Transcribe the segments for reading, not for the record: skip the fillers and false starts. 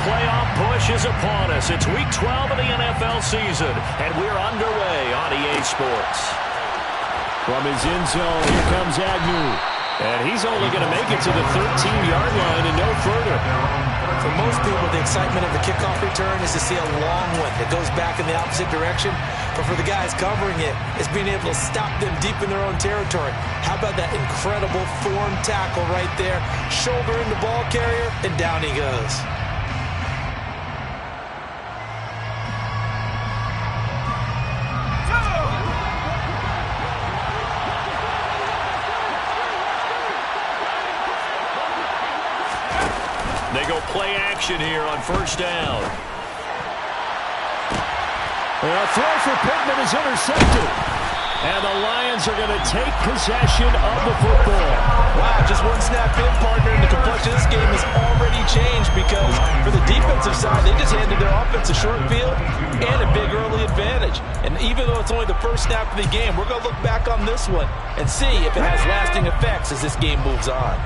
playoff push is upon us. It's Week 12 of the NFL season, and we're underway on EA Sports. From his end zone, here comes Agnew. And he's only going to make it to the 13-yard line and no further. For most people, the excitement of the kickoff return is to see a long one that goes back in the opposite direction. But for the guys covering it, it's being able to stop them deep in their own territory. How about that incredible form tackle right there? Shoulder in the ball carrier, and down he goes. They go play action here on first down. A throw for Pittman is intercepted. And the Lions are going to take possession of the football. Wow, just one snap in, partner, and the complexion of this game has already changed because for the defensive side, they just handed their offense a short field and a big early advantage. And even though it's only the first snap of the game, we're going to look back on this one and see if it has lasting effects as this game moves on.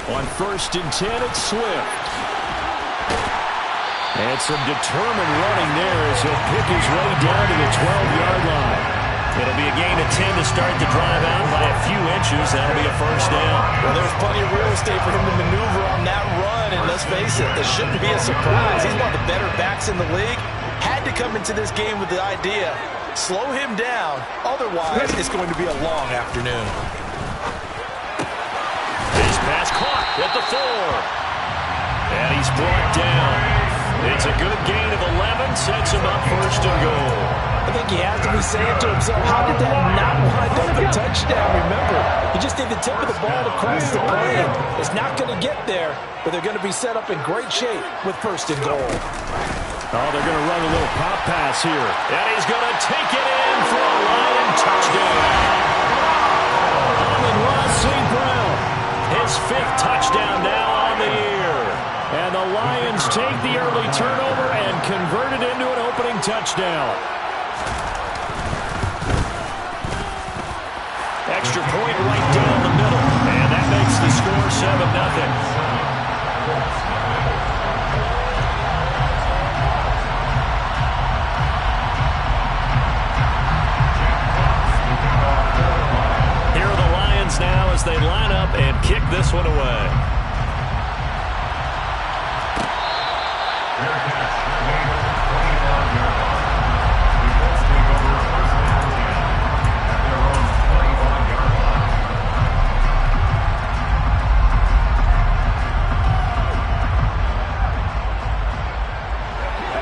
On 1st and 10, it's Swift. And some determined running there as he'll pick his way down to the 12-yard line. It'll be a gain of 10 to start the drive out by a few inches. That'll be a first down. Well, there's plenty of real estate for him to maneuver on that run, and let's face it, this shouldn't be a surprise. He's one of the better backs in the league. Had to come into this game with the idea, slow him down, otherwise it's going to be a long afternoon. This pass caught at the 4. And he's brought down. It's a good gain of 11, sets him up first and goal. I think he has to be saying to himself, how did that not wind up a touchdown? Remember, you just need the tip of the ball to cross the plane. It's not going to get there, but they're going to be set up in great shape with first and goal. Oh, they're going to run a little pop pass here. And he's going to take it in for a Lion touchdown. Amon-Ra St. Brown. His 5th touchdown now on the year. And the Lions take the early turnover and convert it into an opening touchdown. Extra point right down the middle. And that makes the score 7-0. Here are the Lions now as they line up and kick this one away.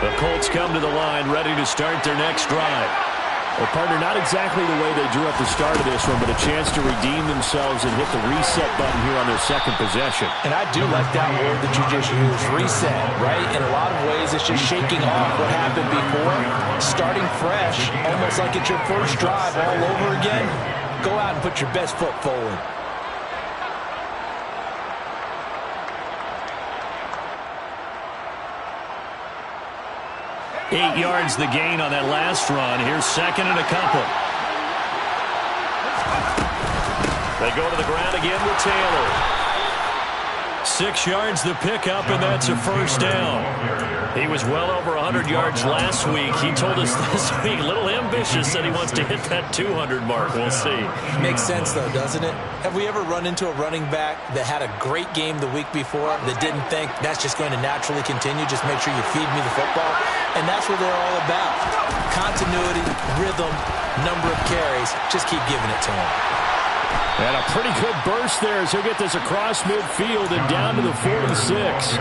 The Colts come to the line, ready to start their next drive. Well, partner, not exactly the way they drew up the start of this one, but a chance to redeem themselves and hit the reset button here on their second possession. And I do like that word that you just used, reset, right? In a lot of ways, it's just shaking off what happened before, starting fresh, almost like it's your first drive all over again. Go out and put your best foot forward. Eight yards the gain on that last run. Here's second and a couple. They go to the ground again with Taylor. 6 yards the pickup, and that's a first down. He was well over 100 yards last week. He told us this week, a little ambitious, that he wants to hit that 200 mark. We'll see. Makes sense, though, doesn't it? Have we ever run into a running back that had a great game the week before that didn't think that's just going to naturally continue? Just make sure you feed me the football. And that's what they're all about. Continuity, rhythm, number of carries. Just keep giving it to him. And a pretty good burst there as he'll get this across midfield and down to the 46.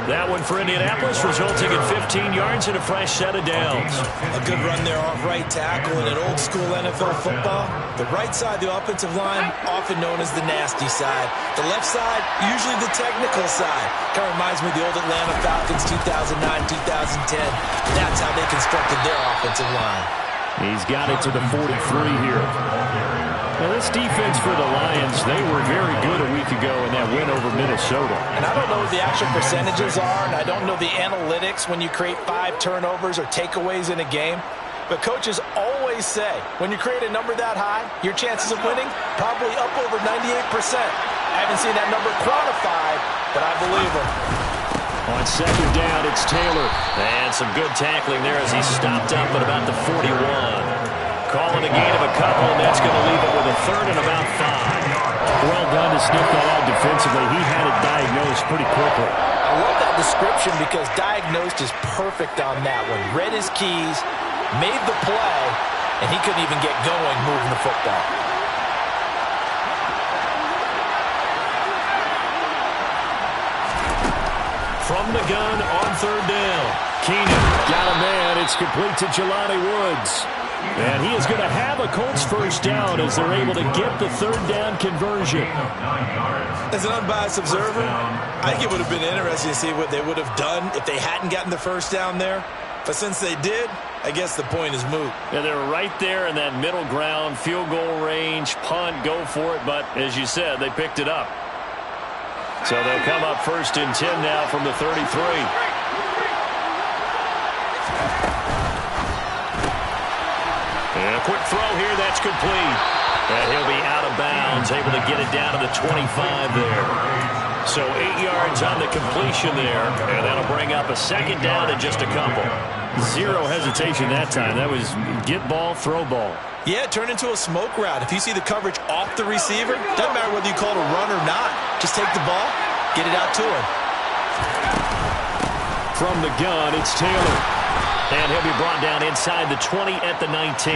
That one for Indianapolis, resulting in 15 yards and a fresh set of downs. A good run there off right tackle in an old-school NFL football. The right side, the offensive line, often known as the nasty side. The left side, usually the technical side. Kind of reminds me of the old Atlanta Falcons 2009, 2010. That's how they constructed their offensive line. He's got it to the 43 here. Now, this defense for the Lions, they were very good a week ago in that win over Minnesota. And I don't know what the actual percentages are, and I don't know the analytics when you create 5 turnovers or takeaways in a game. But coaches always say, when you create a number that high, your chances of winning probably up over 98%. I haven't seen that number quantified, but I believe him. On second down, it's Taylor. And some good tackling there as he stopped up at about the 41. Calling a gain of a couple, and that's going to leave it with a third and about 5. Well done to sniff that out defensively. He had it diagnosed pretty quickly. I love that description because diagnosed is perfect on that one. Read his keys, made the play, and he couldn't even get going moving the football. From the gun on third down. Keenan got a man. It's complete to Jelani Woods. And he is going to have a Colts first down as they're able to get the third down conversion. As an unbiased observer, I think it would have been interesting to see what they would have done if they hadn't gotten the first down there. But since they did, I guess the point is moot. Yeah, they were right there in that middle ground, field goal range, punt, go for it. But as you said, they picked it up. So they'll come up first and 10 now from the 33. And a quick throw here, that's complete. And he'll be out of bounds, able to get it down to the 25 there. So 8 yards on the completion there, and that'll bring up a second down and just a couple. Zero hesitation that time. That was get ball, throw ball. Yeah, turn into a smoke route. If you see the coverage off the receiver, doesn't matter whether you call it a run or not. Just take the ball, get it out to him. From the gun, it's Taylor. And he'll be brought down inside the 20 at the 19.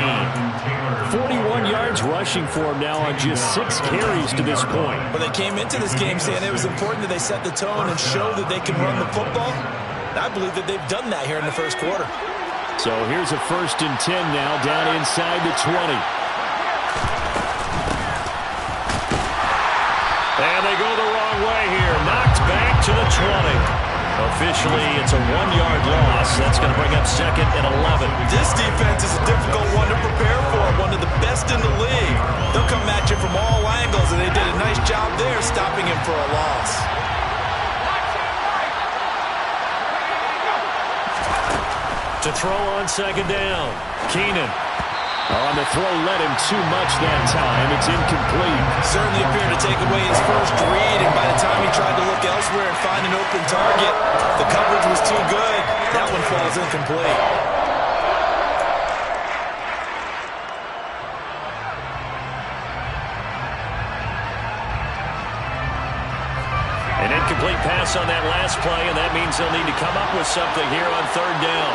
41 yards rushing for him now on just 6 carries to this point. Well, they came into this game saying it was important that they set the tone and show that they can run the football. And I believe that they've done that here in the first quarter. So here's a first and 10 now down inside the 20. And they go the wrong way here. Knocked back to the 20. Officially, it's a 1-yard loss. That's going to bring up second and 11. This defense is a difficult one to prepare for, one of the best in the league. They'll come at you from all angles, and they did a nice job there stopping him for a loss. To throw on second down, Keenan. On the throw, led him too much that time. It's incomplete. Certainly appeared to take away his first read, and by the time he tried to look elsewhere and find an open target, the coverage was too good. That one falls incomplete. An incomplete pass on that last play, and that means they'll need to come up with something here on third down.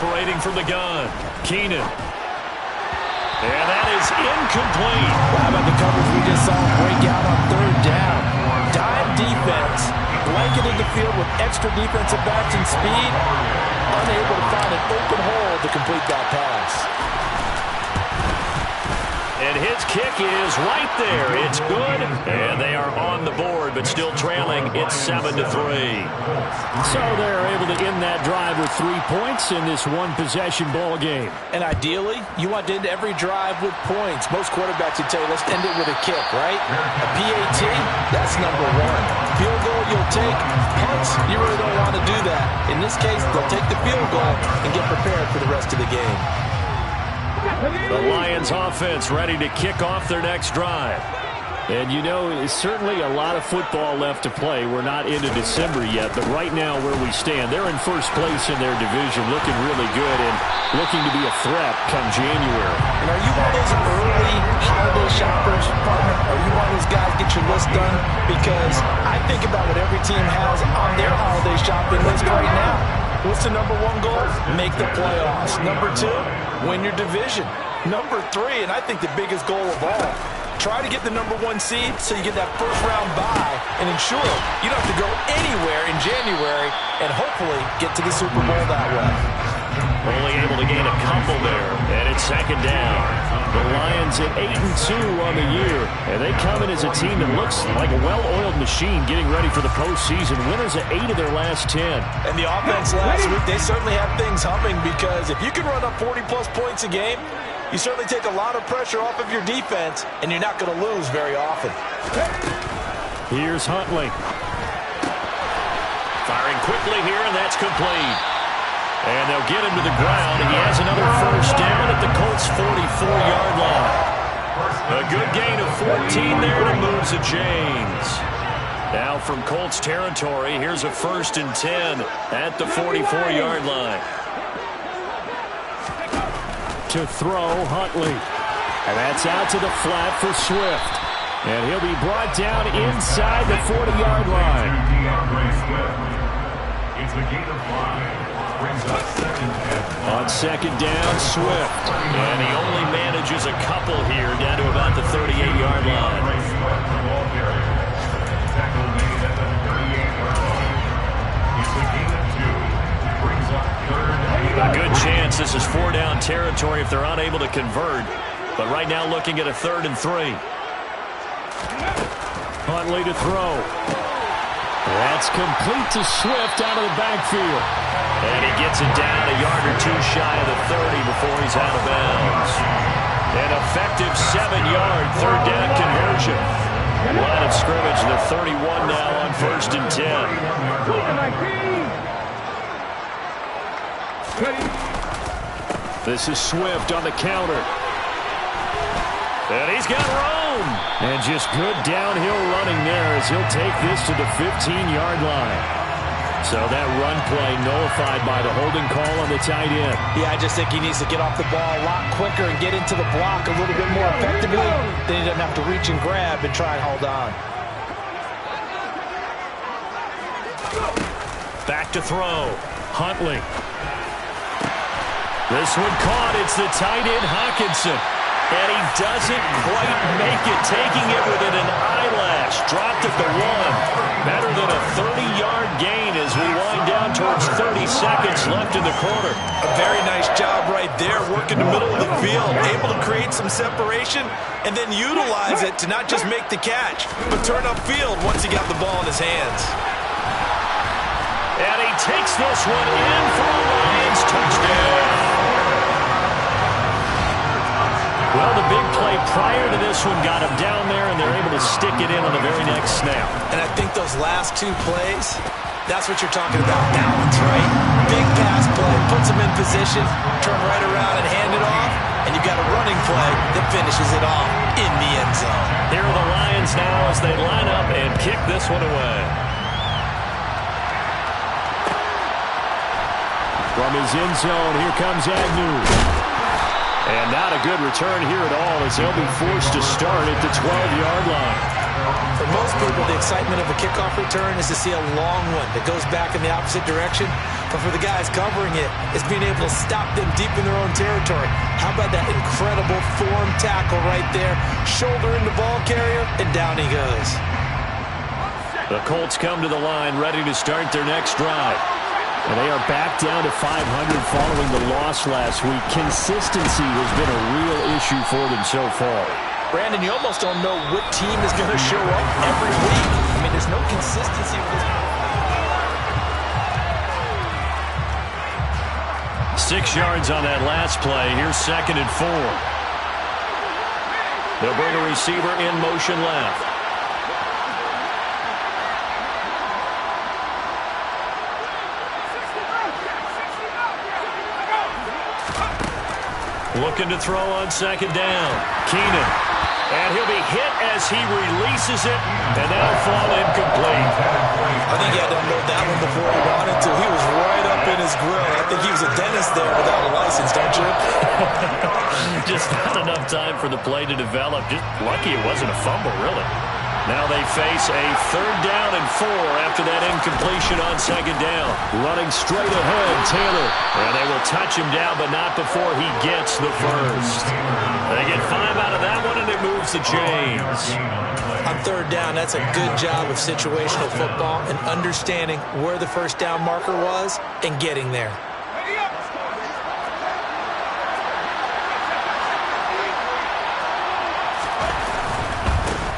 Operating from the gun, Keenan. And that is incomplete. How about the coverage we just saw break out on third down? Dime defense, blanketed the field with extra defensive backs and speed, unable to find an open hole to complete that pass. And his kick is right there. It's good, and they are on the board, but still trailing. It's 7-3. So they're able to end that drive with 3 points in this one-possession ball game. And ideally, you want to end every drive with points. Most quarterbacks would tell you, let's end it with a kick, right? A PAT, that's number one. Field goal, you'll take. Punts, you really don't want to do that. In this case, they'll take the field goal and get prepared for the rest of the game. The Lions offense ready to kick off their next drive. And you know, it's certainly a lot of football left to play. We're not into December yet, but right now where we stand, they're in first place in their division, looking really good and looking to be a threat come January. And are you one of those early holiday shoppers, partner? Are you one of those guys get your list done? Because I think about what every team has on their holiday shopping list right now. What's the number one goal? Make the playoffs. Number two, win your division. Number three, and I think the biggest goal of all, try to get the number one seed so you get that first round bye and ensure you don't have to go anywhere in January and hopefully get to the Super Bowl that way. Only able to gain a couple there, and it's second down. The Lions at 8-2 on the year, and they come in as a team that looks like a well-oiled machine getting ready for the postseason. Winners at 8 of their last 10. And the offense last week, they certainly have things humming because if you can run up 40-plus points a game, you certainly take a lot of pressure off of your defense, and you're not going to lose very often. Here's Huntley. Firing quickly here, and that's complete. And they'll get him to the ground. He has another first down at the Colts' 44-yard line. A good gain of 14 there to move the chains. Now from Colts territory, here's a 1st and 10 at the 44-yard line. To throw, Huntley. And that's out to the flat for Swift. And he'll be brought down inside the 40-yard line. It's a gain of 5. Brings up 2nd. On 2nd down, Swift. And he only manages a couple here down to about the 38-yard line. Tackle made at the 38-yard line. It's a gain of 2. Brings up 3rd. A good chance this is 4-down territory if they're unable to convert. But right now looking at a 3rd and 3. Huntley to throw. That's complete to Swift out of the backfield. And he gets it down a yard or 2 shy of the 30 before he's out of bounds. An effective 7-yard 3rd down conversion. Line of scrimmage, the 31 now on 1st and 10. This is Swift on the counter. And he's got room. And just good downhill running there as he'll take this to the 15-yard line. So that run play nullified by the holding call on the tight end. Yeah, I just think he needs to get off the ball a lot quicker and get into the block a little bit more effectively. Then he doesn't have to reach and grab and try and hold on. Back to throw. Huntley. This one caught. It's the tight end, Hockenson. And he doesn't quite make it, taking it within an eyelash. Dropped at the 1. Better than a 30-yard gain as we wind down towards 30 seconds left in the quarter. A very nice job right there, working the middle of the field, able to create some separation and then utilize it to not just make the catch, but turn upfield once he got the ball in his hands. And he takes this one in for a Lions touchdown. Well, the big play prior to this one got him down there, and they're able to stick it in on the very next snap. And I think those last 2 plays, that's what you're talking about, balance, right? Big pass play, puts him in position, turn right around and hand it off, and you've got a running play that finishes it off in the end zone. Here are the Lions now as they line up and kick this one away. From his end zone, here comes Agnew. And not a good return here at all as they'll be forced to start at the 12-yard line. For most people, the excitement of a kickoff return is to see a long one that goes back in the opposite direction. But for the guys covering it, it's being able to stop them deep in their own territory. How about that incredible form tackle right there? Shoulder in the ball carrier, and down he goes. The Colts come to the line ready to start their next drive. And they are back down to 500 following the loss last week. Consistency has been a real issue for them so far. Brandon, you almost don't know what team is going to show up every week. I mean, there's no consistency with this. 6 yards on that last play. Here's 2nd and 4. They'll bring a receiver in motion left. Looking to throw on 2nd down. Keenan. And he'll be hit as he releases it. And that'll fall incomplete. I think he had to unload that one before he wanted to. He was right up in his grill. I think he was a dentist there without a license, don't you? Just not enough time for the play to develop. Just lucky it wasn't a fumble, really. Now they face a 3rd down and 4 after that incompletion on 2nd down. Running straight ahead, Taylor. And they will touch him down, but not before he gets the first. They get 5 out of that one, and it moves the chains. On 3rd down, that's a good job of situational football and understanding where the 1st down marker was and getting there.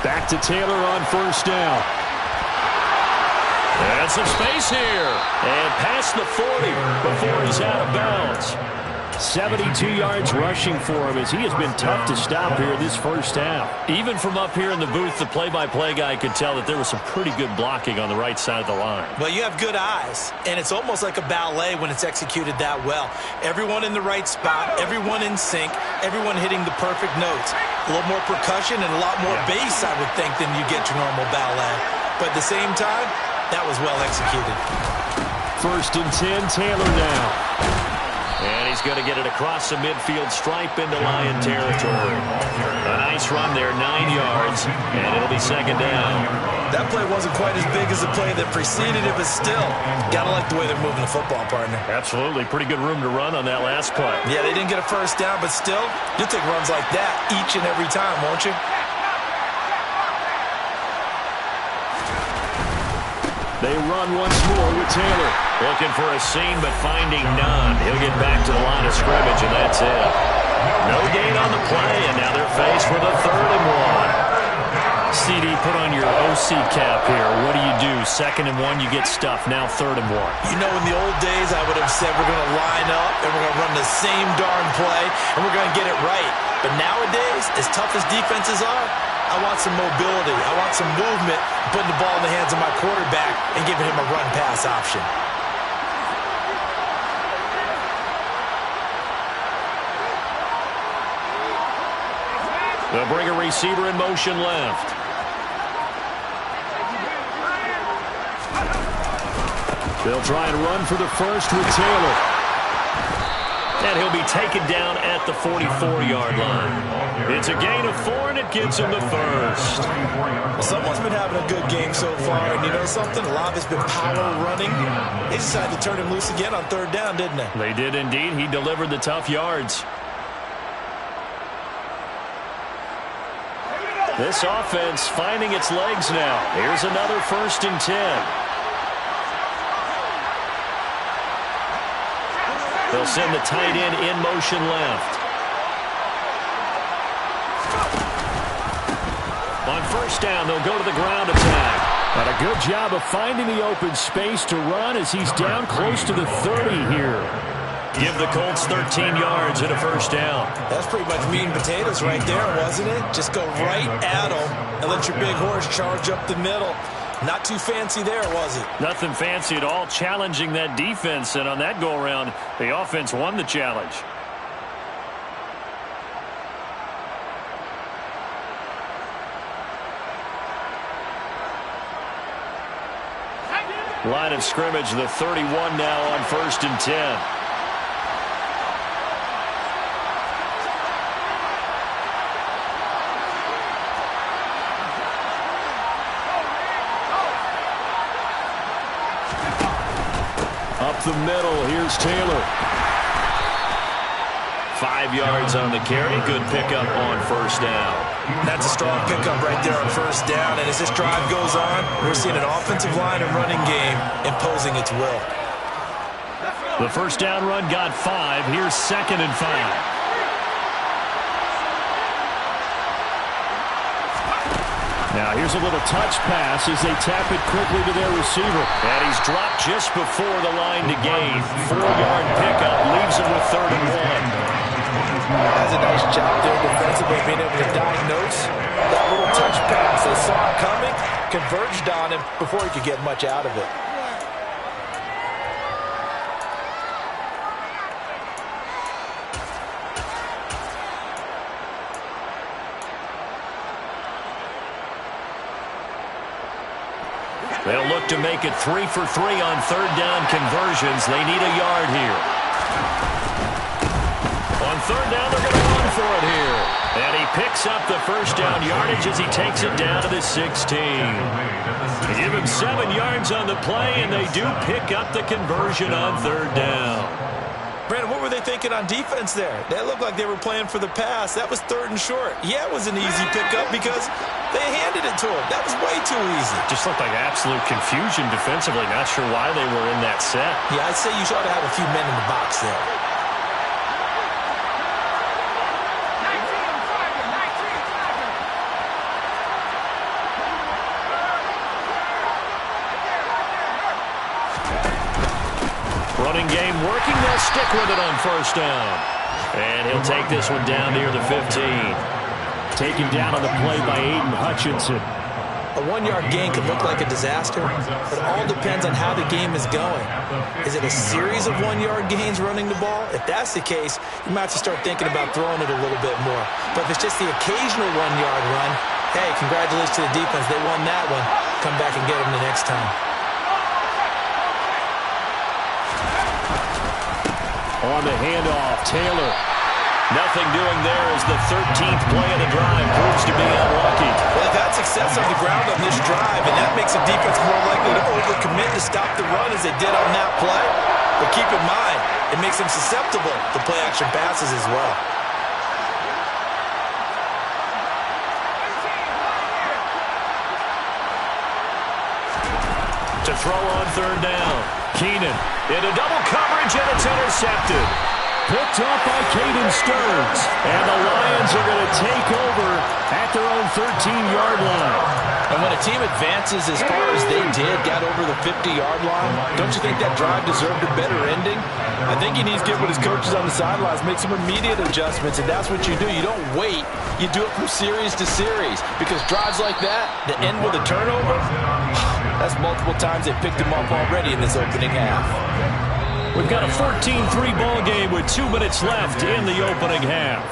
Back to Taylor on 1st down. And some space here. And past the 40 before he's out of bounds. 72 yards rushing for him as he has been tough to stop here this first half. Even from up here in the booth, the play-by-play guy could tell that there was some pretty good blocking on the right side of the line. Well, you have good eyes, and it's almost like a ballet when it's executed that well. Everyone in the right spot, everyone in sync, everyone hitting the perfect notes. A little more percussion and a lot more bass, I would think, than you get your normal ballet. But at the same time, that was well executed. 1st and 10, Taylor now. And he's going to get it across the midfield stripe into Lion territory. A nice run there, 9 yards, and it'll be 2nd down. That play wasn't quite as big as the play that preceded it, but still, got to like the way they're moving the football, partner. Absolutely. Pretty good room to run on that last play. Yeah, they didn't get a 1st down, but still, you'll take runs like that each and every time, won't you? They run once more with Taylor. Looking for a seam, but finding none. He'll get back to the line of scrimmage, and that's it. No gain on the play, and now they're faced with a 3rd and 1. CD, put on your OC cap here. What do? 2nd and 1, you get stuffed. Now 3rd and 1. You know, in the old days, I would have said we're going to line up, and we're going to run the same darn play, and we're going to get it right. But nowadays, as tough as defenses are, I want some mobility. I want some movement, putting the ball in the hands of my quarterback and giving him a run-pass option. They'll bring a receiver in motion left. They'll try and run for the first with Taylor. And he'll be taken down at the 44-yard line. It's a gain of 4, and it gives him the first. Well, someone's been having a good game so far, and you know something? A lot of it's been power running. They decided to turn him loose again on 3rd down, didn't they? They did indeed. He delivered the tough yards. This offense finding its legs now. Here's another 1st and 10. They'll send the tight end in motion left. On 1st down, they'll go to the ground attack. And a good job of finding the open space to run as he's down close to the 30 here. Give the Colts 13 yards and a 1st down. That's pretty much meat and potatoes right there, wasn't it? Just go right at them and let your big horse charge up the middle. Not too fancy there, was it? Nothing fancy at all, challenging that defense. And on that go-around, the offense won the challenge. Line of scrimmage, the 31 now on 1st and 10. Up the middle, here's Taylor. 5 yards on the carry. Good pickup on 1st down. That's a strong pickup right there on 1st down. And as this drive goes on, we're seeing an offensive line and running game imposing its will. The 1st down run got 5. Here's 2nd and 5. Now here's a little touch pass as they tap it quickly to their receiver. And he's dropped just before the line to gain. 4-yard pickup leaves him with 3rd and 1. That's a nice job there defensively, being able to diagnose that little touch pass. They saw it coming, converged on him before he could get much out of it. They'll look to make it 3 for 3 on 3rd down conversions. They need a yard here. On 3rd down, they're going to run for it here. And he picks up the 1st down yardage as he takes it down to the 16. They give him 7 yards on the play, and they do pick up the conversion on 3rd down. Brandon, what were they thinking on defense there? They looked like they were playing for the pass. That was 3rd and short. Yeah, it was an easy pickup because they handed it to him. That was way too easy. Just looked like absolute confusion defensively. Not sure why they were in that set. Yeah, I'd say you ought to have a few men in the box there. Running game working. They'll stick with it on first down. And he'll take this one down near the 15. Taken down on the play by Aiden Hutchinson. A one-yard gain could look like a disaster, but it all depends on how the game is going. Is it a series of one-yard gains running the ball? If that's the case, you might have to start thinking about throwing it a little bit more. But if it's just the occasional one-yard run, hey, congratulations to the defense. They won that one. Come back and get them the next time. On the handoff, Taylor. Nothing doing there as the 13th play of the drive proves to be unlucky. Well, they've had success on the ground on this drive, and that makes the defense more likely to overcommit to stop the run as they did on that play. But keep in mind, it makes them susceptible to play-action passes as well. To throw on third down. Keenan into double coverage, and it's intercepted. Picked off by Caden Stearns. And the Lions are going to take over at their own 13-yard line. And when a team advances as far as they did, got over the 50-yard line, don't you think that drive deserved a better ending? I think he needs to get with his coaches on the sidelines, make some immediate adjustments, and that's what you do. You don't wait. You do it from series to series, because drives like that end with a turnover, that's multiple times they picked him up already in this opening half. We've got a 14-3 ball game with 2 minutes left in the opening half.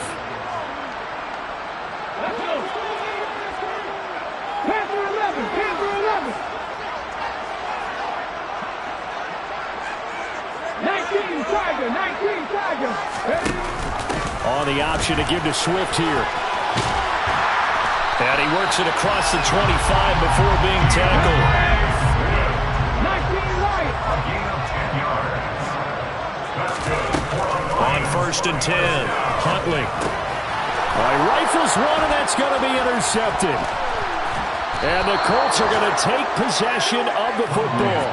On the option to give to Swift here. And he works it across the 25 before being tackled. On first and 10, Huntley. Rifles one, and that's going to be intercepted. And the Colts are going to take possession of the football.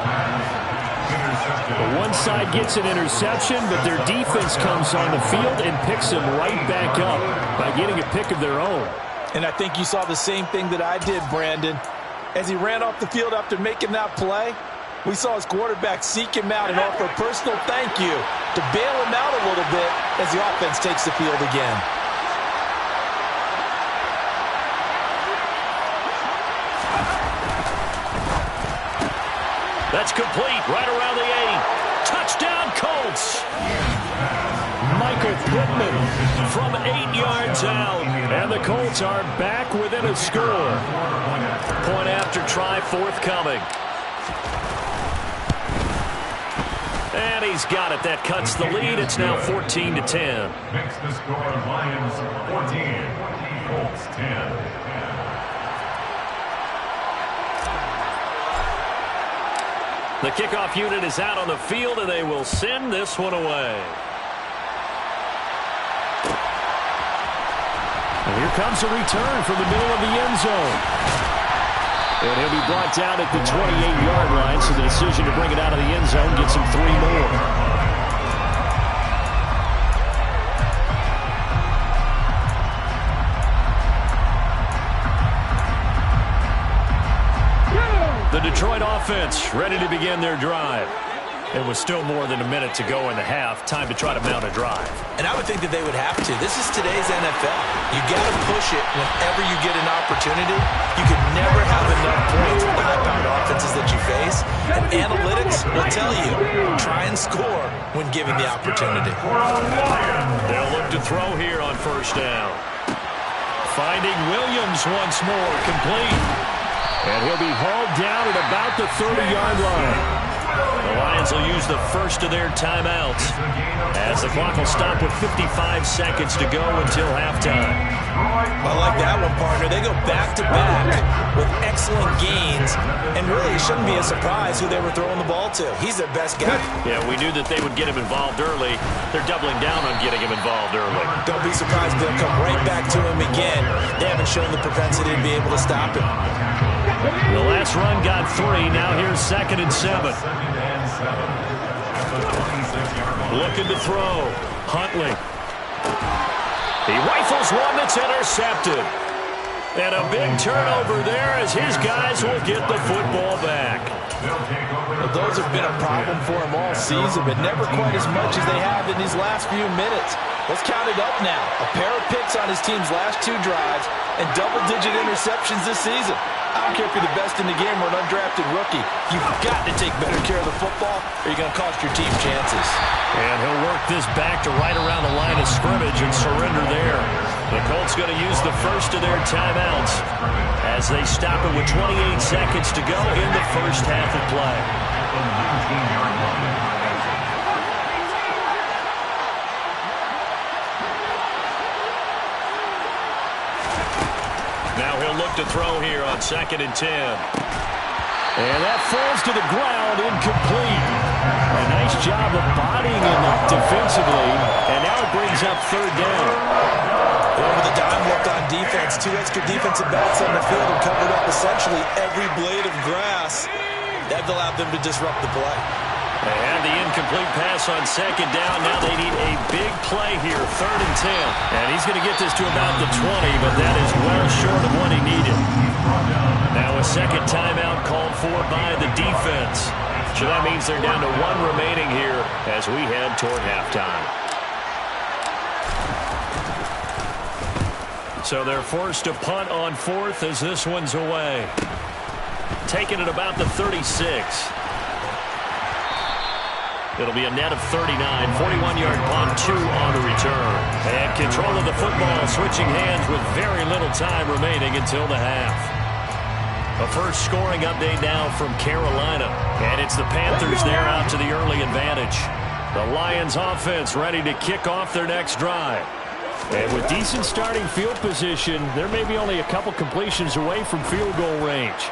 The one side gets an interception, but their defense comes on the field and picks them right back up by getting a pick of their own. And I think you saw the same thing that I did, Brandon. As he ran off the field after making that play, we saw his quarterback seek him out and offer a personal thank you to bail him out a little bit as the offense takes the field again. That's complete right around the 8. Touchdown, Colts. Michael Pittman From 8 yards out. And the Colts are back within a score. Point after try forthcoming. And he's got it. That cuts the lead. It's now 14-10. Makes the score Lions 14, Colts 10. The kickoff unit is out on the field, and they will send this one away. And here comes a return from the middle of the end zone. And he'll be brought down at the 28-yard line, so the decision to bring it out of the end zone gets him 3 more. The Detroit offense ready to begin their drive. It was still more than a minute to go in the half. Time to try to mount a drive. And I would think that they would have to. This is today's NFL. You got to push it whenever you get an opportunity. You can never have enough points with the high-powered offenses that you face. And analytics will tell you, try and score when given the opportunity. They'll look to throw here on first down. Finding Williams once more, complete. And he'll be hauled down at about the 30-yard line. The Lions will use the first of their timeouts as the clock will stop with 55 seconds to go until halftime. I like that one, partner. They go back-to-back with excellent gains, and really it shouldn't be a surprise who they were throwing the ball to. He's their best guy. Yeah, we knew that they would get him involved early. They're doubling down on getting him involved early. Don't be surprised they'll come right back to him again. They haven't shown the propensity to be able to stop him. The last run got 3. Now here's 2nd and 7. Looking to throw. Huntley. He rifles one that's intercepted. And a big turnover there as his guys will get the football back. Well, those have been a problem for him all season, but never quite as much as they have in these last few minutes. Let's count it up now. A pair of picks on his team's last 2 drives and double-digit interceptions this season. I don't care if you're the best in the game or an undrafted rookie. You've got to take better care of the football or you're going to cost your team chances. And he'll work this back to right around the line of scrimmage and surrender there. The Colts going to use the first of their timeouts as they stop it with 28 seconds to go in the first half of play. Now he'll look to throw here on 2nd and 10. And that falls to the ground, incomplete. A nice job of bodying him defensively, and now it brings up 3rd down. Over the dime look on defense. 2 extra defensive backs on the field and covered up essentially every blade of grass. That allowed them to disrupt the play. They had the incomplete pass on 2nd down. Now they need a big play here, 3rd and 10. And he's going to get this to about the 20, but that is well short of what he needed. Now a 2nd timeout called for by the defense. So that means they're down to 1 remaining here as we head toward halftime. So they're forced to punt on 4th as this one's away. Taking it about the 36. It'll be a net of 39, 41-yard punt, 2 on the return. And control of the football, switching hands with very little time remaining until the half. A first scoring update now from Carolina. And it's the Panthers there out to the early advantage. The Lions offense ready to kick off their next drive. And with decent starting field position, there may be only a couple completions away from field goal range.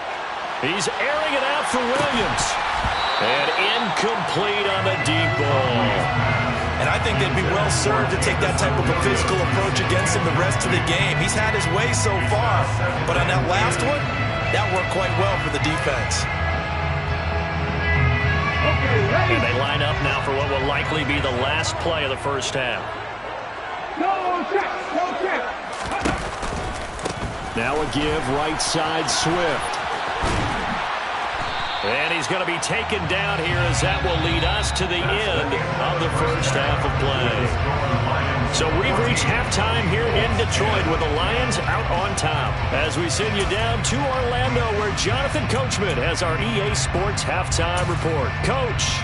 He's airing it out for Williams. And incomplete on the deep ball. And I think they'd be well served to take that type of a physical approach against him the rest of the game. He's had his way so far, but on that last one, that worked quite well for the defense. And they line up now for what will likely be the last play of the first half. No check, no check. Now a give, right side, Swift. And he's going to be taken down here as that will lead us to the end of the first half of play. So we've reached halftime here in Detroit with the Lions out on top. As we send you down to Orlando where Jonathan Coachman has our EA Sports halftime report. Coach.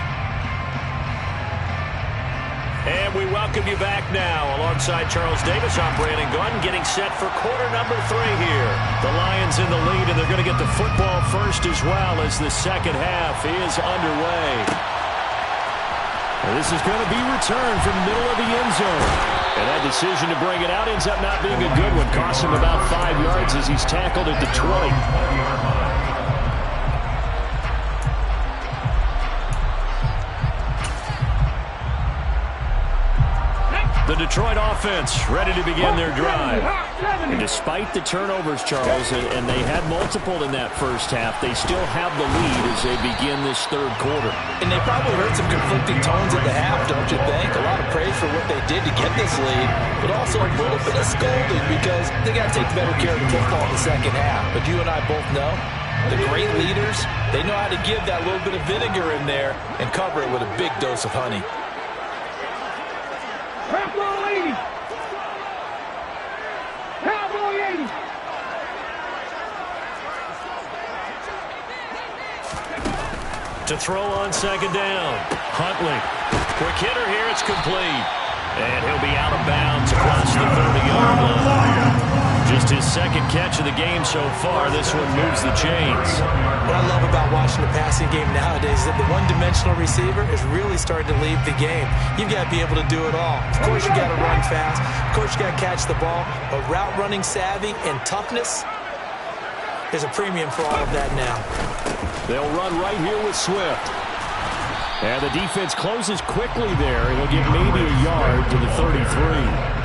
And we welcome you back now. Alongside Charles Davis, I'm Brandon Gunn, getting set for quarter number 3 here. The Lions in the lead, and they're going to get the football first as well as the second half is underway. And this is going to be returned from the middle of the end zone. And that decision to bring it out ends up not being a good one. Costs him about 5 yards as he's tackled at the 20. The Detroit offense ready to begin their drive. And despite the turnovers, Charles, and they had multiple in that first half, they still have the lead as they begin this 3rd quarter. And they probably heard some conflicting tones at the half, don't you think? A lot of praise for what they did to get this lead, but also a little bit of scolding because they got to take better care of the football in the second half. But you and I both know the great leaders, they know how to give that little bit of vinegar in there and cover it with a big dose of honey. Cowboy 80. Cowboy 80. To throw on 2nd down. Huntley. Quick hitter here. It's complete. And he'll be out of bounds across the 30-yard line. Just his 2nd catch of the game so far. This one moves the chains. What I love about watching the passing game nowadays is that the one-dimensional receiver is really starting to leave the game. You've got to be able to do it all. Of course, you got to run fast. Of course, you got to catch the ball. But route running savvy and toughness, there's a premium for all of that now. They'll run right here with Swift. And the defense closes quickly there. He'll get maybe a yard to the 33.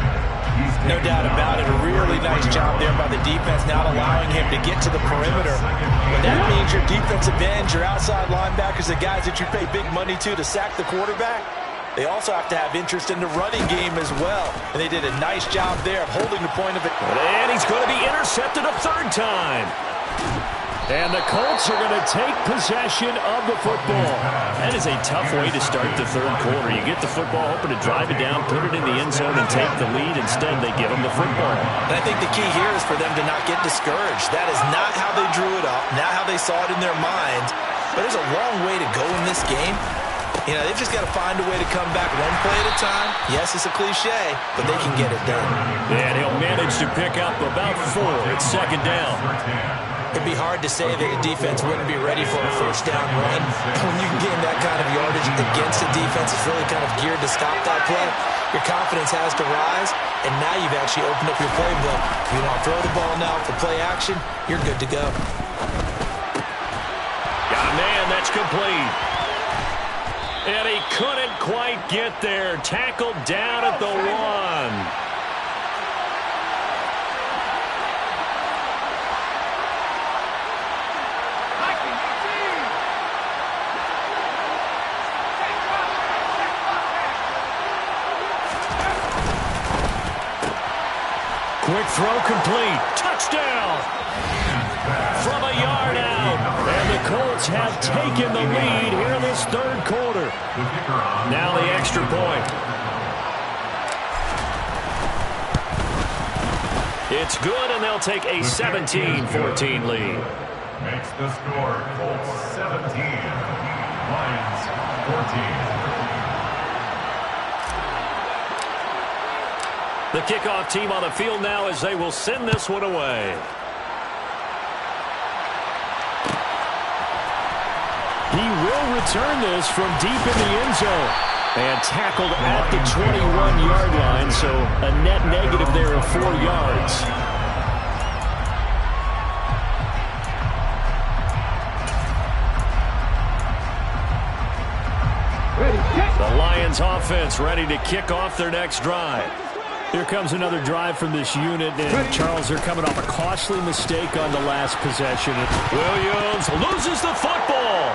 No doubt about it. A really nice job there by the defense, not allowing him to get to the perimeter. But that means your defensive ends, your outside linebackers, the guys that you pay big money to sack the quarterback, they also have to have interest in the running game as well. And they did a nice job there of holding the point of it. And he's going to be intercepted a third time. And the Colts are going to take possession of the football. That is a tough way to start the third quarter. You get the football, hoping to drive it down, put it in the end zone, and take the lead. Instead, they give them the football. And I think the key here is for them to not get discouraged. That is not how they drew it up, not how they saw it in their minds. But there's a long way to go in this game. You know, they've just got to find a way to come back one play at a time. Yes, it's a cliche, but they can get it done. And he'll manage to pick up about 4. It's second down. It'd be hard to say that a defense wouldn't be ready for a first down run. When you gain that kind of yardage against a defense, it's really kind of geared to stop that play. Your confidence has to rise, and now you've actually opened up your playbook. If you want to throw the ball now for play action, you're good to go. Got a man, that's complete. And he couldn't quite get there. Tackled down at the 1. Quick throw complete. Touchdown. From a yard out. And the Colts have taken the lead here in this third quarter. Now the extra point. It's good, and they'll take a 17-14 lead. Makes the score Colts 17, Lions 14. The kickoff team on the field now as they will send this one away. He will return this from deep in the end zone. And tackled at the 21-yard line, so a net negative there of 4 yards. The Lions offense ready to kick off their next drive. Here comes another drive from this unit, and Charles, they're coming off a costly mistake on the last possession. Williams loses the football.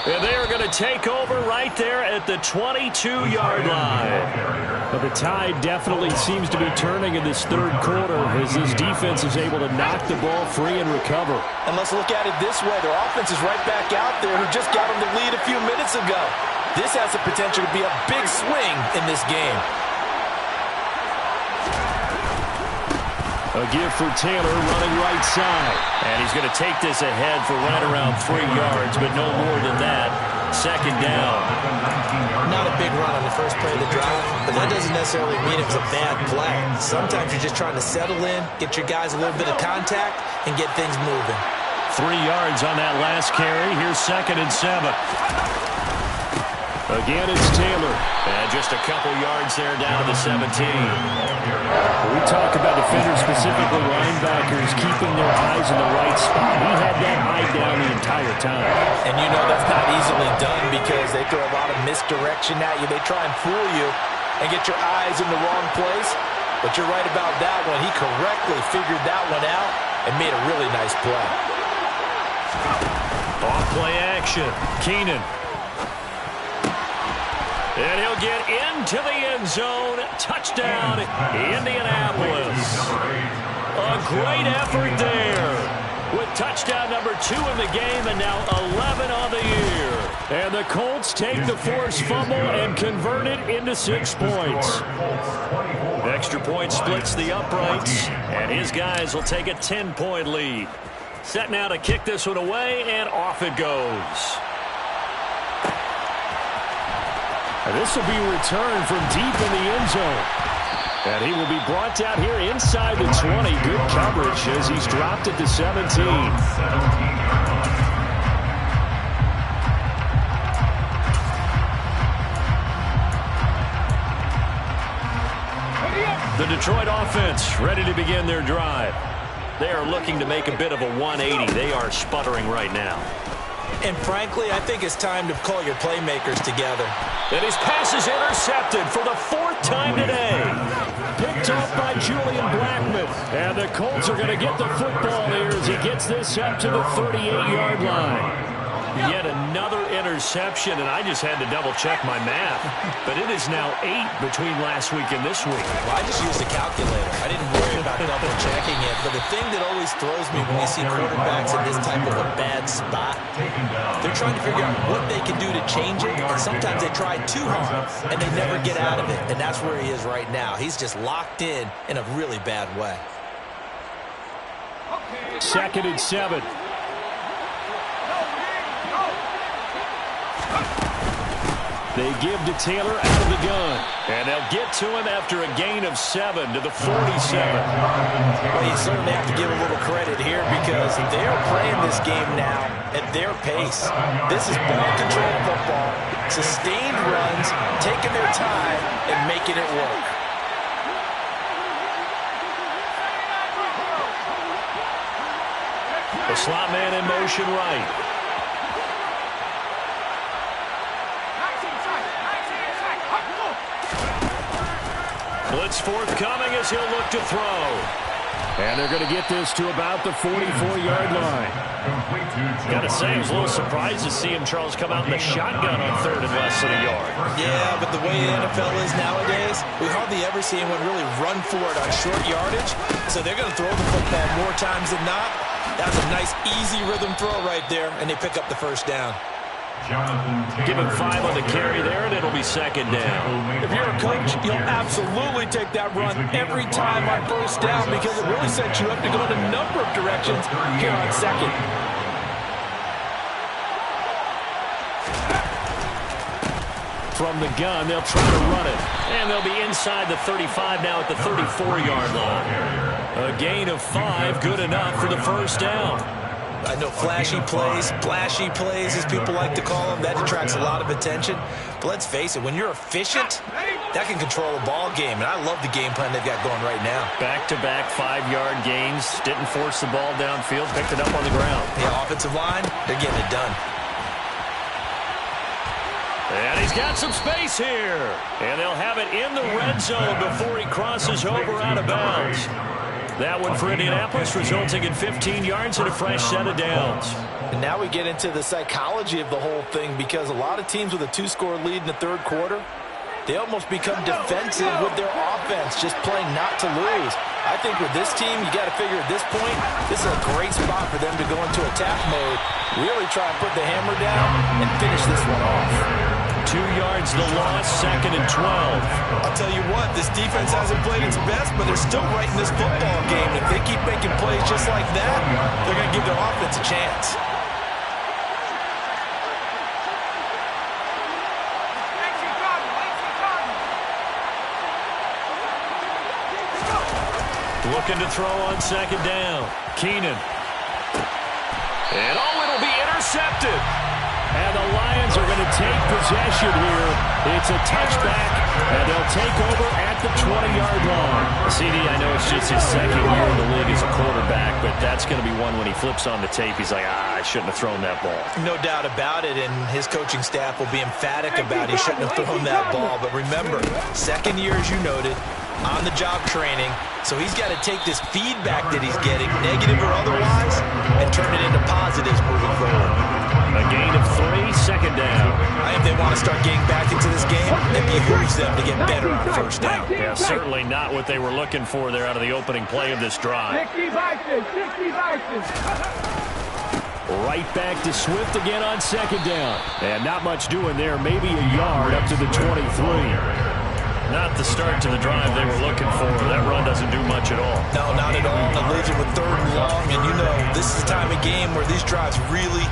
And they are going to take over right there at the 22-yard line. But the tide definitely seems to be turning in this third quarter as this defense is able to knock the ball free and recover. And let's look at it this way. Their offense is right back out there who just got them the lead a few minutes ago. This has the potential to be a big swing in this game. A give for Taylor running right side. And he's going to take this ahead for right around 3 yards, but no more than that. Second down. Not a big run on the first play of the drive, but that doesn't necessarily mean it was a bad play. Sometimes you're just trying to settle in, get your guys a little bit of contact, and get things moving. 3 yards on that last carry. Here's 2nd and 7. Again, it's Taylor. And just a couple yards there down to the 17. We talk about defenders, specifically linebackers, keeping their eyes in the right spot. He had that eye down the entire time. And you know that's not easily done because they throw a lot of misdirection at you. They try and fool you and get your eyes in the wrong place. But you're right about that one. He correctly figured that one out and made a really nice play. Off play action. Keenan. And he'll get into the end zone. Touchdown, Indianapolis. A great effort there. With touchdown number 2 in the game and now 11 on the year. And the Colts take the forced fumble and convert it into 6 points. Extra point splits the uprights. And his guys will take a 10-point lead. Set now to kick this one away, and off it goes. This will be returned from deep in the end zone. And he will be brought down here inside the 20. Good coverage as he's dropped at the 17. The Detroit offense ready to begin their drive. They are looking to make a bit of a 180. They are sputtering right now. And frankly, I think it's time to call your playmakers together. And his pass is intercepted for the 4th time today. Picked off by Julian Blackman. And the Colts are going to get the football here as he gets this up to the 38-yard line. Yet another interception, and I just had to double-check my math. But it is now 8 between last week and this week. Well, I just used a calculator. I didn't worry about double-checking it. But the thing that always throws me when you see quarterbacks in this type of a bad spot, they're trying to figure out what they can do to change it, and sometimes they try too hard, and they never get out of it. And that's where he is right now. He's just locked in a really bad way. 2nd and 7. They give to Taylor out of the gun. And they'll get to him after a gain of 7 to the 47. Well, you certainly have to give a little credit here because they're playing this game now at their pace. This is ball control football, sustained runs, taking their time, and making it work. The slot man in motion right. Blitz forthcoming as he'll look to throw. And they're going to get this to about the 44-yard line. Gotta say, I was a little surprised to see him, Charles, come out in the shotgun on 3rd and less than a yard. Yeah, but the way the NFL is nowadays, we hardly ever see anyone really run for it on short yardage. So they're going to throw the football more times than not. That's a nice, easy rhythm throw right there, and they pick up the first down. Give him 5 on the carry there, and it'll be 2nd down. If you're a coach, you'll absolutely take that run every time on 1st down because it really sets you up to go in a number of directions here on 2nd. From the gun, they'll try to run it. And they'll be inside the 35 now at the 34-yard line. A gain of 5, good enough for the first down. I know flashy plays, as people like to call them, that attracts a lot of attention. But let's face it, when you're efficient, that can control a ball game. And I love the game plan they've got going right now. Back-to-back 5-yard gains. Didn't force the ball downfield, picked it up on the ground. Yeah, offensive line, they're getting it done. And he's got some space here. And they'll have it in the red zone before he crosses over out of bounds. That one for Indianapolis, resulting in 15 yards and a fresh set of downs. And now we get into the psychology of the whole thing because a lot of teams with a 2-score lead in the 3rd quarter, they almost become defensive with their offense, just playing not to lose. I think with this team, you got to figure at this point, this is a great spot for them to go into attack mode, really try and put the hammer down and finish this one off. 2 yards the loss, 2nd and 12. I'll tell you what, this defense hasn't played its best, but they're still right in this football game. If they keep making plays just like that, they're going to give their offense a chance. Looking to throw on 2nd down. Keenan. And it'll be intercepted. And the Lions are going to take possession here. It's a touchback, and they'll take over at the 20-yard line. CD, I know it's just his 2nd year in the league as a quarterback, but that's going to be one when he flips on the tape. He's like, I shouldn't have thrown that ball. No doubt about it, and his coaching staff will be emphatic about he shouldn't have thrown that ball. But remember, 2nd year, as you noted, on-the-job training, so he's got to take this feedback that he's getting, negative or otherwise, and turn it into positives moving forward. A gain of 3, 2nd down. If they want to start getting back into this game, it behooves them to get better on 1st down. Yeah, certainly not what they were looking for there out of the opening play of this drive. 60 Vikings. Right back to Swift again on 2nd down. And not much doing there, maybe a yard up to the 23. Not the start to the drive they were looking for. That run doesn't do much at all. No, not at all. It leaves it with 3rd and long, and you know this is the time of game where these drives really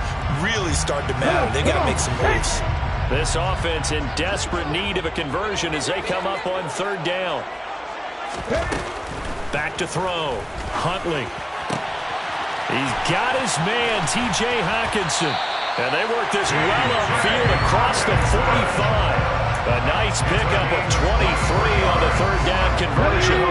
start to matter. They got to make some moves. This offense in desperate need of a conversion as they come up on 3rd down. Back to throw. Huntley. He's got his man, T.J. Hockenson. And they work this well upfield across the 45. A nice pickup of 23 on the 3rd down conversion.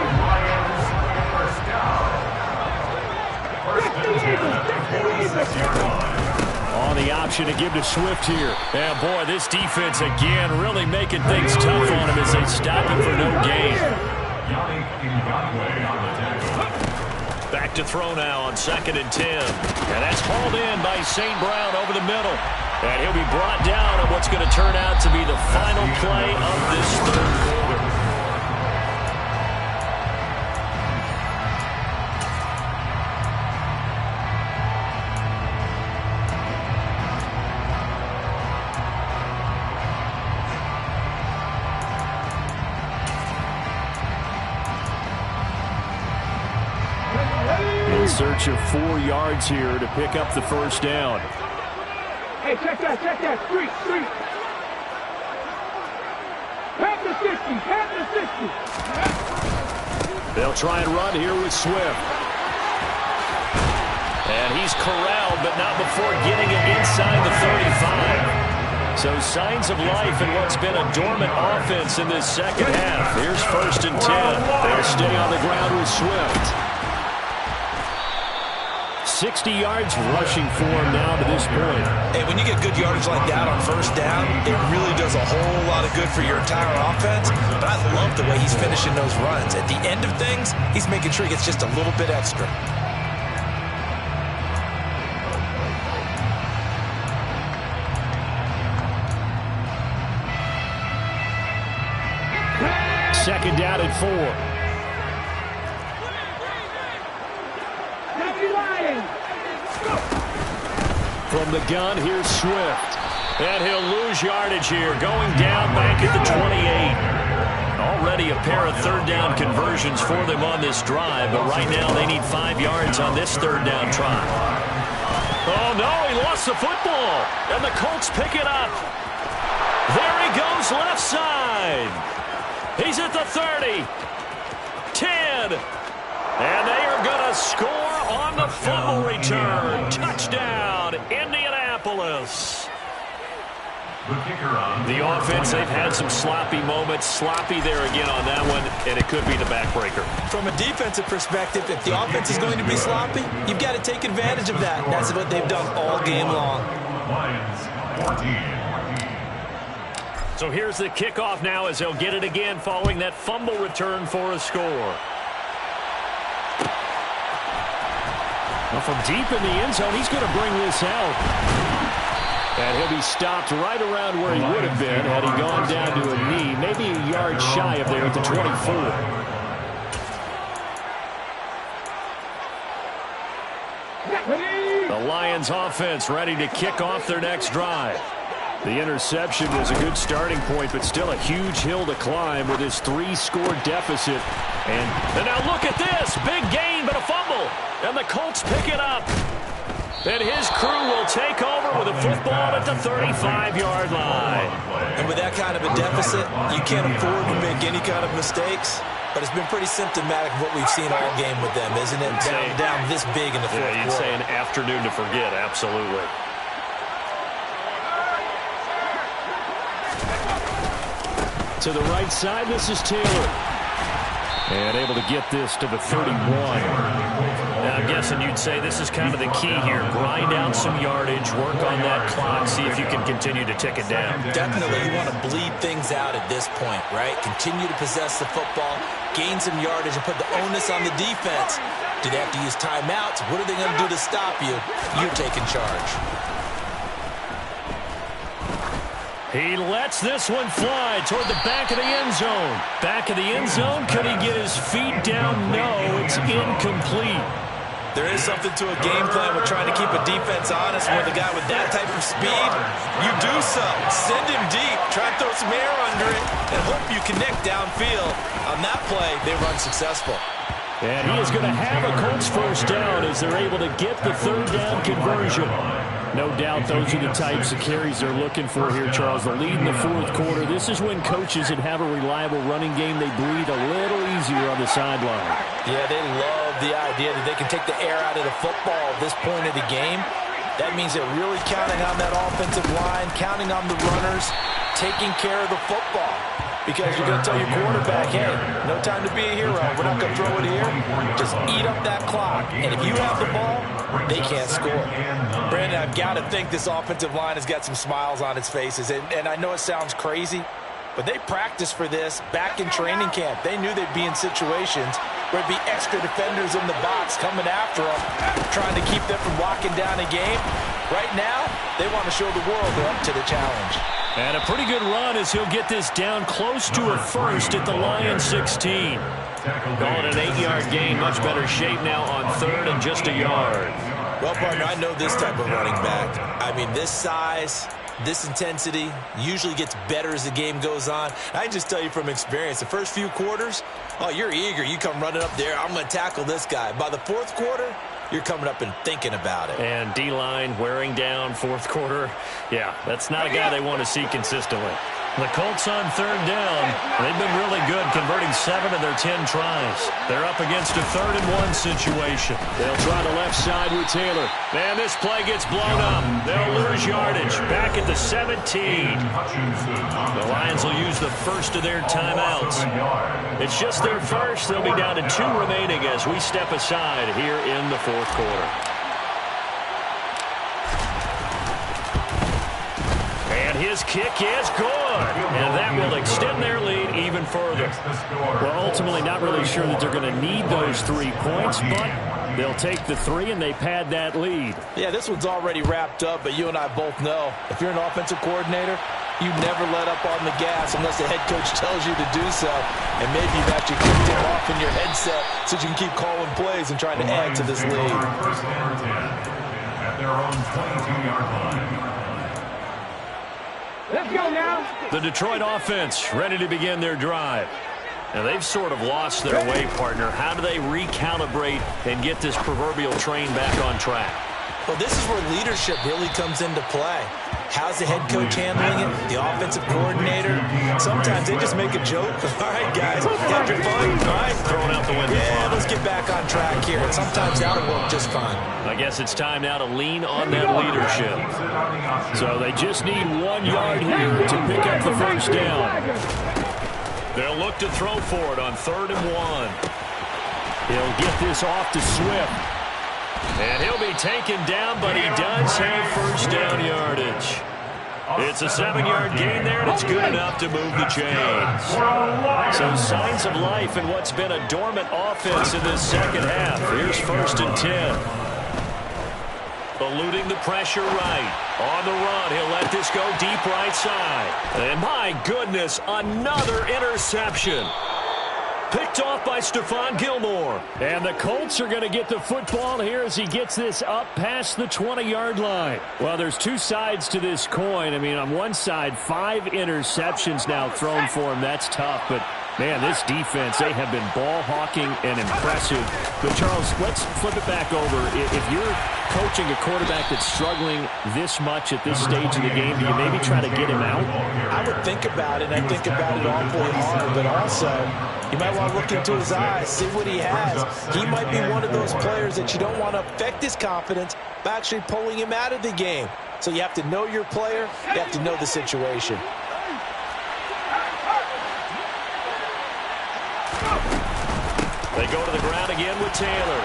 On the option to give to Swift here. Yeah, boy, this defense again really making things tough on him as they stop him for no gain. Back to throw now on 2nd and 10. And that's hauled in by St. Brown over the middle. And he'll be brought down on what's going to turn out to be the final play of this third quarter. In search of 4 yards here to pick up the first down. Hey, check that. Street. Pat the 60. They'll try and run here with Swift. And he's corralled, but not before getting it inside the 35. So signs of life in what's been a dormant offense in this second half. Here's 1st and 10. They'll stay on the ground with Swift. 60 yards rushing for him now to this point. Hey, when you get good yardage like that on first down, it really does a whole lot of good for your entire offense. But I love the way he's finishing those runs. At the end of things, he's making sure he gets just a little bit extra. Second down at 4. From the gun, here's Swift. And he'll lose yardage here, going down back at the 28. Already a pair of third down conversions for them on this drive, but right now they need 5 yards on this third down try. Oh, no, he lost the football, and the Colts pick it up. There he goes left side. He's at the 30, 10, and they are going to score on the fumble return. Touchdown, Indianapolis. The offense, they've had some sloppy moments. Sloppy there again on that one, and it could be the backbreaker. From a defensive perspective, if the offense is going to be sloppy, you've got to take advantage of that. That's what they've done all game long. Lions 14. So here's the kickoff now as they'll get it again following that fumble return for a score. Well, from deep in the end zone, he's going to bring this out. And he'll be stopped right around where he would have been had he gone down to a knee, maybe a yard shy of there at the 24. The Lions offense ready to kick off their next drive. The interception was a good starting point, but still a huge hill to climb with his 3-score deficit. And now look at this. Big gain, but a fumble. And the Colts pick it up. And his crew will take over with a football at the 35-yard line. And with that kind of a deficit, you can't afford to make any kind of mistakes. But it's been pretty symptomatic of what we've seen all game with them, isn't it? Down this big in the fourth quarter. You'd say an afternoon to forget, absolutely. To the right side, this is Taylor. And able to get this to the 31. Now, I'm guessing you'd say this is kind of the key here. Grind out some yardage, work on that clock, see if you can continue to tick it down. Definitely, you want to bleed things out at this point, right? Continue to possess the football, gain some yardage, and put the onus on the defense. Do they have to use timeouts? What are they going to do to stop you? You're taking charge. He lets this one fly toward the back of the end zone. Back of the end zone. Could he get his feet down? No, it's incomplete. There is something to a game plan with trying to keep a defense honest with a guy with that type of speed. You do so. Send him deep. Try to throw some air under it and hope you connect downfield. On that play, they run successful. And he is going to have a Colts first down as they're able to get the third down conversion. No doubt those are the types of carries they're looking for here, Charles. The lead in the fourth quarter. This is when coaches that have a reliable running game, they breathe a little easier on the sideline. Yeah, they love the idea that they can take the air out of the football at this point of the game. That means they're really counting on that offensive line, counting on the runners, taking care of the football. Because you're going to tell your quarterback, hey, no time to be a hero. We're not going to throw it here. Just eat up that clock. And if you have the ball, they can't score. Brandon, I've got to think this offensive line has got some smiles on its faces. And I know it sounds crazy, but they practiced for this back in training camp. They knew they'd be in situations There'd be extra defenders in the box coming after them, trying to keep them from locking down a game. Right now, they want to show the world they're up to the challenge. And a pretty good run as he'll get this down close to a first at the Lions 16. Calling an 8-yard gain, much better shape now on third and just a yard. Well, partner, I know this type of running back. I mean, this size, this intensity usually gets better as the game goes on. I can just tell you from experience, the first few quarters, oh, you're eager. You come running up there, I'm going to tackle this guy. By the fourth quarter, you're coming up and thinking about it. And D-line wearing down fourth quarter. Yeah, that's not a guy they want to see consistently. The Colts on third down. They've been really good, converting 7 of their 10 tries. They're up against a 3rd-and-1 situation. They'll try the left side with Taylor. And this play gets blown up. They'll lose yardage. Back at the 17. The Lions will use the first of their timeouts. It's just their first. They'll be down to 2 remaining as we step aside here in the fourth quarter. And his kick is good. And that will extend their lead even further. Well, ultimately not really sure that they're going to need those 3 points, but they'll take the 3 and they pad that lead. Yeah, this one's already wrapped up, but you and I both know if you're an offensive coordinator, you never let up on the gas unless the head coach tells you to do so. And maybe you've actually clicked him off in your headset so you can keep calling plays and trying to add to this lead. At their own 22-yard line. Let's go now. The Detroit offense ready to begin their drive. Now, they've sort of lost their way, partner. How do they recalibrate and get this proverbial train back on track? Well, this is where leadership really comes into play. How's the head coach handling it? The offensive coordinator? Sometimes they just make a joke. All right, guys, have your fun. All right, Thrown out the window. Yeah, let's get back on track here. And sometimes that'll work just fine. I guess it's time now to lean on that leadership. So they just need 1 yard here to pick up the first down. They'll look to throw for it on 3rd and 1. He'll get this off to Swift. And he'll be taken down, but he does have first down yardage. It's a 7-yard gain there, and it's good enough to move the chains. So signs of life in what's been a dormant offense in this second half. Here's 1st and 10. Eluding the pressure right. On the run, he'll let this go deep right side. And my goodness, another interception. Picked off by Stephon Gilmore. And the Colts are going to get the football here as he gets this up past the 20-yard line. Well, there's 2 sides to this coin. I mean, on one side, 5 interceptions now thrown for him. That's tough, but man, this defense, they have been ball hawking and impressive. But, Charles, let's flip it back over. If you're coaching a quarterback that's struggling this much at this stage of the game, do you maybe try to get him out? I would think about it, and I think about it awfully hard, but also you might want to look into his eyes, see what he has. He might be one of those players that you don't want to affect his confidence by actually pulling him out of the game. So you have to know your player, you have to know the situation. They go to the ground again with Taylor.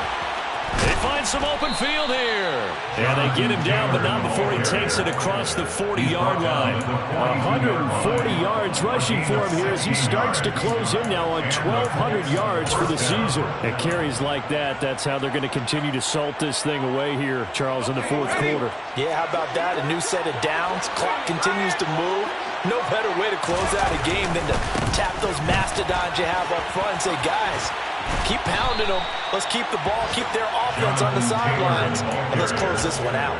They find some open field here. And they get him down, but not before he takes it across the 40-yard line. 140 yards rushing for him here as he starts to close in now on 1,200 yards for the season. And carries like that, that's how they're going to continue to salt this thing away here, Charles, in the fourth quarter. Yeah, how about that? A new set of downs. Clock continues to move. No better way to close out a game than to tap those mastodons you have up front and say, guys, keep pounding them. Let's keep the ball, keep their offense on the sidelines, and let's close this one out.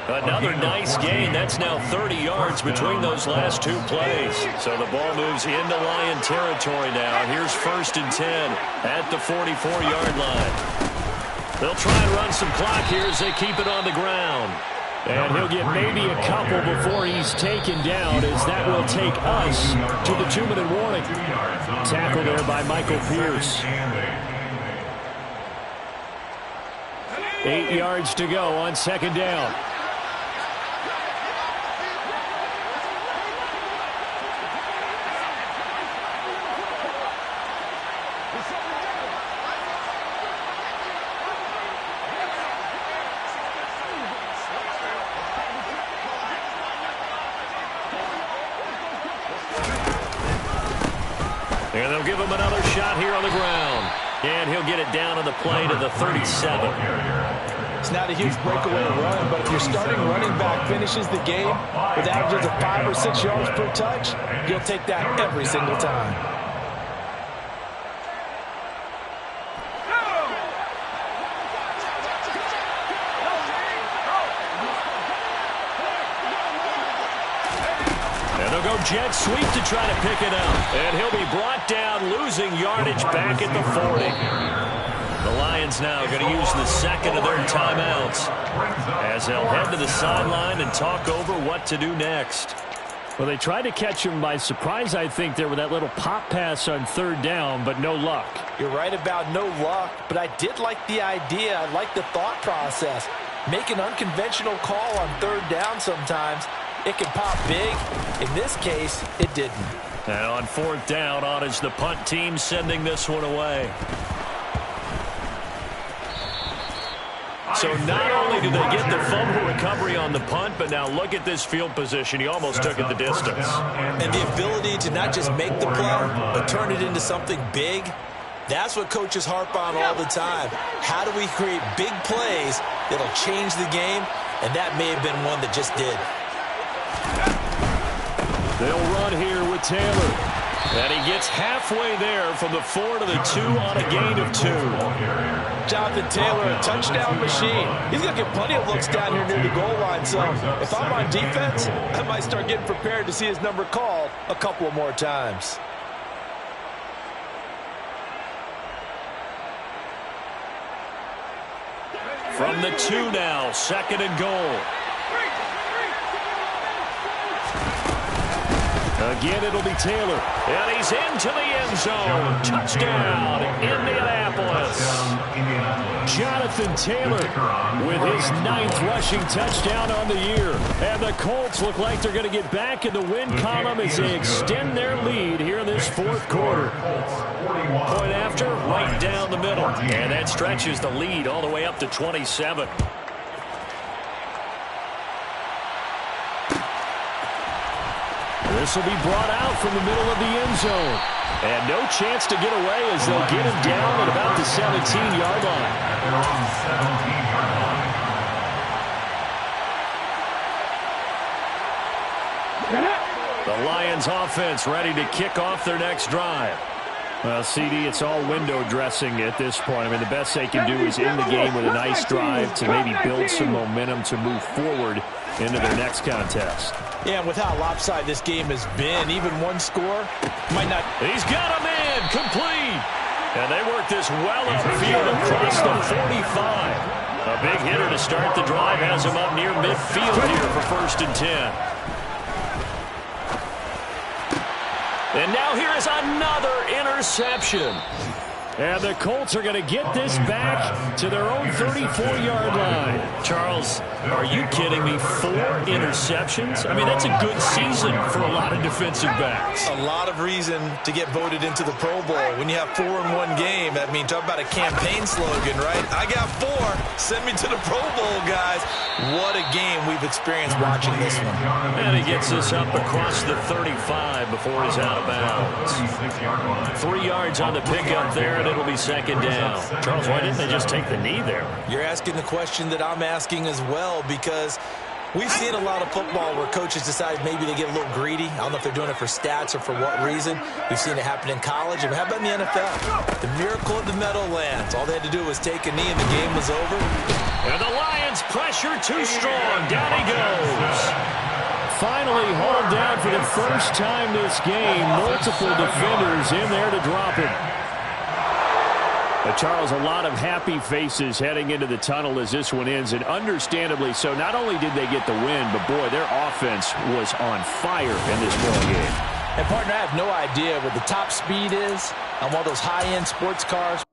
Another nice gain. That's now 30 yards between those last 2 plays. So the ball moves into Lion territory now. Here's 1st and 10 at the 44-yard line. They'll try and run some clock here as they keep it on the ground. And he'll get maybe a couple before he's taken down, as that will take us to the 2-minute warning. Tackle there by Michael Pierce. 8 yards to go on 2nd down. And they'll give him another shot here on the ground. And he'll get it down on the play to the 37. It's not a huge breakaway run, but if your starting running back finishes the game with averages of 5 or 6 yards per touch, you'll take that every single time. And they'll go jet sweep to try to pick it up. And he'll be brought down, losing yardage back at the 40. The Lions now going to use the second of their timeouts as they'll head to the sideline and talk over what to do next. Well, they tried to catch him by surprise, I think, there with that little pop pass on third down, but no luck. You're right about no luck, but I did like the idea. I like the thought process. Make an unconventional call on third down sometimes. It can pop big. In this case, it didn't. And on fourth down, on is the punt team sending this one away. So not only did they get the fumble recovery on the punt, but now look at this field position. He almost took it the distance. And the ability to not just make the play, but turn it into something big, that's what coaches harp on all the time. How do we create big plays that'll change the game? And that may have been one that just did. They'll run here with Taylor. And he gets halfway there from the 4 to the 2 on a gain of 2. Jonathan Taylor, a touchdown machine. He's going to get plenty of looks down here near the goal line. So if I'm on defense, I might start getting prepared to see his number called a couple of more times. From the 2 now, second and goal. Again, it'll be Taylor. And he's into the end zone. Touchdown, Indianapolis. Jonathan Taylor with his 9th rushing touchdown on the year. And the Colts look like they're going to get back in the win column as they extend their lead here in this fourth quarter. Point after, right down the middle. And that stretches the lead all the way up to 27. This will be brought out from the middle of the end zone. And no chance to get away as they'll get him down at about the 17-yard line. The Lions offense ready to kick off their next drive. Well, CD, it's all window dressing at this point. I mean, the best they can do is end the game with a nice drive to maybe build some momentum to move forward into their next contest. Yeah, and with how lopsided this game has been, even one score might not. He's got him in, complete. And they work this well upfield across the 45. A big hitter to start the drive has him up near midfield here for 1st and 10. And now here is another interception. And the Colts are going to get this back to their own 34-yard line. Charles, are you kidding me? 4 interceptions? I mean, that's a good season for a lot of defensive backs. A lot of reason to get voted into the Pro Bowl. When you have 4 in one game, I mean, talk about a campaign slogan, right? I got 4. Send me to the Pro Bowl, guys. What a game we've experienced watching this one. And he gets us up across the 35 before he's out of bounds. 3 yards on the pickup there, and it'll be 2nd down. Charles, why didn't they just take the knee there? You're asking the question that I'm asking as well, because we've seen a lot of football where coaches decide maybe they get a little greedy. I don't know if they're doing it for stats or for what reason. We've seen it happen in college. And how about in the NFL? The miracle of the Meadowlands. All they had to do was take a knee and the game was over. And the Lions pressure too strong. Down he goes. Finally hauled down for the first time this game. Multiple defenders in there to drop him. But Charles, a lot of happy faces heading into the tunnel as this one ends, and understandably so. Not only did they get the win, but boy, their offense was on fire in this ball game. And partner, I have no idea what the top speed is on one of those high-end sports cars.